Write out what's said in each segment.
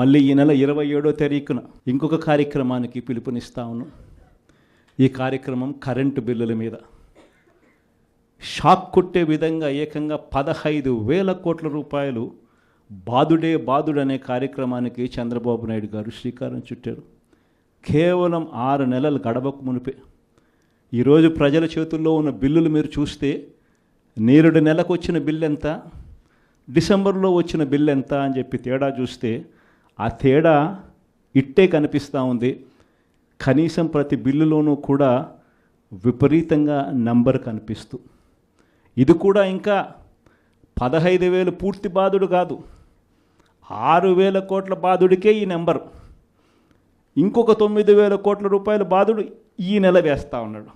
మళ్ళీ ఈ నెల 27వ తారీఖున ఇంకొక కార్యక్రమానికి పిలుపునిస్తా ఉన్నాం. ఈ కార్యక్రమం కరెంటు బిల్లుల మీద షాక్ కొట్టే విధంగా ఏకంగా 15,000 కోట్ల రూపాయలు బాదుడే బాదుడు అనే కార్యక్రమానికి చంద్రబాబు నాయుడు గారు శ్రీకారం చుట్టారు. కేవలం 6 నెలలు గడవకు మునిపే ఈరోజు ప్రజల చేతుల్లో ఉన్న బిల్లులు మీరు చూస్తే నేరుడు నెలకు వచ్చిన బిల్లు ఎంత, డిసెంబర్లో వచ్చిన బిల్లు ఎంత అని చెప్పి తేడా చూస్తే ఆ తేడా ఇట్టే కనిపిస్తూ ఉంది. కనీసం ప్రతి బిల్లులోనూ కూడా విపరీతంగా నంబర్ కనిపిస్తూ, ఇది కూడా ఇంకా 15,000 పూర్తి బాధుడు కాదు, 6,000 కోట్ల బాధుడికే ఈ నెంబర్. ఇంకొక 9,000 కోట్ల రూపాయల బాధుడు ఈ నెల వేస్తూ ఉన్నాడు.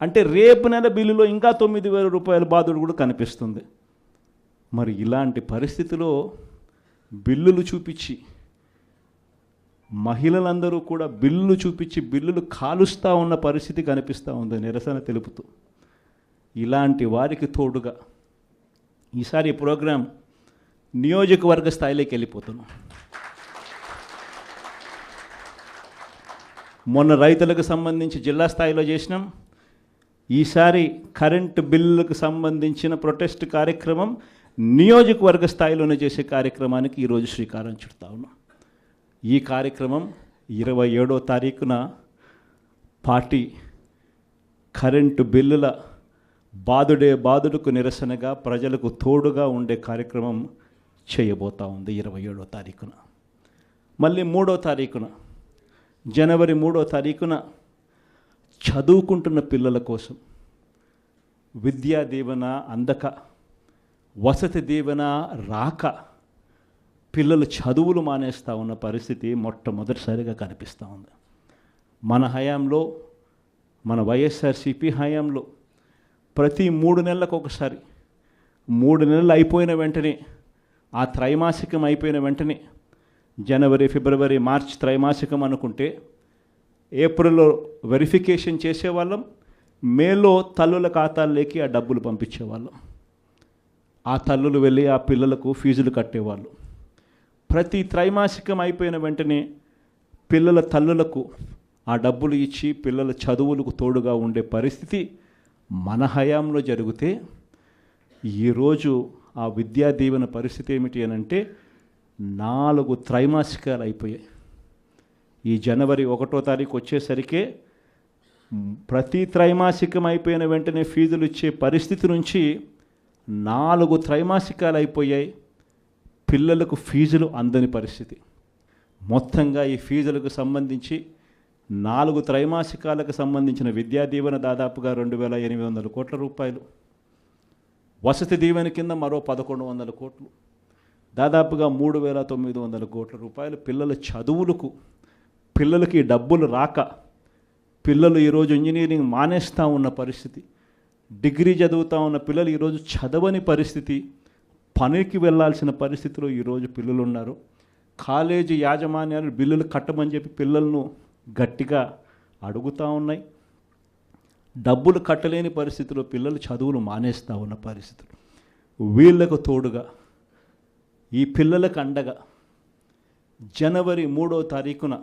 అంటే రేపు నెల బిల్లులో ఇంకా 9,000 రూపాయల బాధుడు కూడా కనిపిస్తుంది. మరి ఇలాంటి పరిస్థితిలో బిల్లులు చూపించి మహిళలందరూ కూడా బిల్లులు చూపించి బిల్లులు కాలుస్తూ ఉన్న పరిస్థితి కనిపిస్తూ ఉంది నిరసన తెలుపుతూ. ఇలాంటి వారికి తోడుగా ఈసారి ప్రోగ్రాం నియోజకవర్గ స్థాయిలోకి వెళ్ళిపోతున్నాం. మొన్న రైతులకు సంబంధించి జిల్లా స్థాయిలో చేసినాం. ఈసారి కరెంటు బిల్లులకు సంబంధించిన ప్రొటెస్ట్ కార్యక్రమం నియోజకవర్గ స్థాయిలోనే చేసే కార్యక్రమానికి ఈరోజు శ్రీకారం చుడతా ఉన్నాం. ఈ కార్యక్రమం 27వ తారీఖున పార్టీ కరెంటు బిల్లుల బాదుడే బాదుడుకు నిరసనగా ప్రజలకు తోడుగా ఉండే కార్యక్రమం చేయబోతూ ఉంది 27వ తారీఖున. మళ్ళీ 3వ తారీఖున జనవరి 3వ తారీఖున చదువుకుంటున్న పిల్లల కోసం విద్యా దీవెన అందక, వసతి దీవెన రాక పిల్లలు చదువులు మానేస్తూ ఉన్న పరిస్థితి మొట్టమొదటిసారిగా కనిపిస్తూ ఉంది. మన హయాంలో, మన వైఎస్ఆర్సీపీ హయాంలో ప్రతి 3 నెలలకు ఒకసారి, 3 నెలలు అయిపోయిన వెంటనే, ఆ త్రైమాసికం అయిపోయిన వెంటనే, జనవరి, ఫిబ్రవరి, మార్చ్ త్రైమాసికం అనుకుంటే ఏప్రిల్లో వెరిఫికేషన్ చేసేవాళ్ళం, మేలో తల్లుల ఖాతాల్లోకి ఆ డబ్బులు పంపించేవాళ్ళం. ఆ తల్లులు వెళ్ళి ఆ పిల్లలకు ఫీజులు కట్టేవాళ్ళు. ప్రతి త్రైమాసికం అయిపోయిన వెంటనే పిల్లల తల్లులకు ఆ డబ్బులు ఇచ్చి పిల్లల చదువులకు తోడుగా ఉండే పరిస్థితి మన హయాంలో జరిగితే, ఈరోజు ఆ విద్యా దీవెన పరిస్థితి ఏమిటి అని అంటే 4 త్రైమాసికాలు అయిపోయాయి. ఈ జనవరి 1వ తారీఖు వచ్చేసరికి ప్రతి త్రైమాసికం అయిపోయిన వెంటనే ఫీజులు ఇచ్చే పరిస్థితి నుంచి 4 త్రైమాసికాలు అయిపోయాయి. పిల్లలకు ఫీజులు అందని పరిస్థితి. మొత్తంగా ఈ ఫీజులకు సంబంధించి 4 త్రైమాసికాలకు సంబంధించిన విద్యా దీవెన దాదాపుగా 2,800 కోట్ల రూపాయలు, వసతి దీవెన కింద మరో 1,100 కోట్లు, దాదాపుగా 3,900 కోట్ల రూపాయలు పిల్లల చదువులకు. పిల్లలకి డబ్బులు రాక పిల్లలు ఈరోజు ఇంజనీరింగ్ మానేస్తూ ఉన్న పరిస్థితి, డిగ్రీ చదువుతూ ఉన్న పిల్లలు ఈరోజు చదవని పరిస్థితి, పనికి వెళ్ళాల్సిన పరిస్థితిలో ఈరోజు పిల్లలు ఉన్నారు. కాలేజీ యాజమాన్యాలు బిల్లులు కట్టమని చెప్పి పిల్లలను గట్టిగా అడుగుతూ ఉన్నాయి. డబ్బులు కట్టలేని పరిస్థితిలో పిల్లలు చదువులు మానేస్తూ ఉన్న పరిస్థితులు. వీళ్లకు తోడుగా ఈ పిల్లలకు అండగా జనవరి 3వ తారీఖున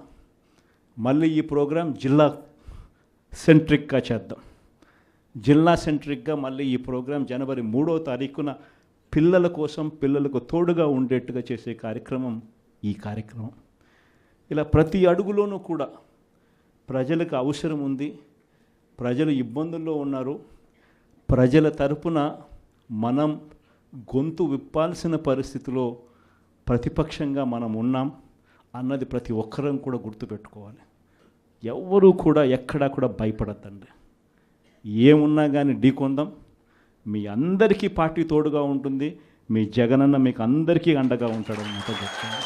మళ్ళీ ఈ ప్రోగ్రాం జిల్లా సెంట్రిక్గా చేద్దాం. జిల్లా సెంట్రిక్గా మళ్ళీ ఈ ప్రోగ్రాం జనవరి 3వ తారీఖున పిల్లల కోసం, పిల్లలకు తోడుగా ఉండేట్టుగా చేసే కార్యక్రమం ఈ కార్యక్రమం. ఇలా ప్రతి అడుగులోనూ కూడా ప్రజలకు అవసరం ఉంది, ప్రజలు ఇబ్బందుల్లో ఉన్నారు, ప్రజల తరపున మనం గొంతు విప్పాల్సిన పరిస్థితిలో ప్రతిపక్షంగా మనం ఉన్నాం అన్నది ప్రతి ఒక్కరం కూడా గుర్తుపెట్టుకోవాలి. ఎవ్వరూ కూడా ఎక్కడా కూడా భయపడద్దండి. ఏమున్నా కానీ ఢీకొందాం. మీ అందరికీ పార్టీ తోడుగా ఉంటుంది. మీ జగనన్న మీకు అందరికీ అండగా ఉంటాడు అన్నమాట చెప్తాను.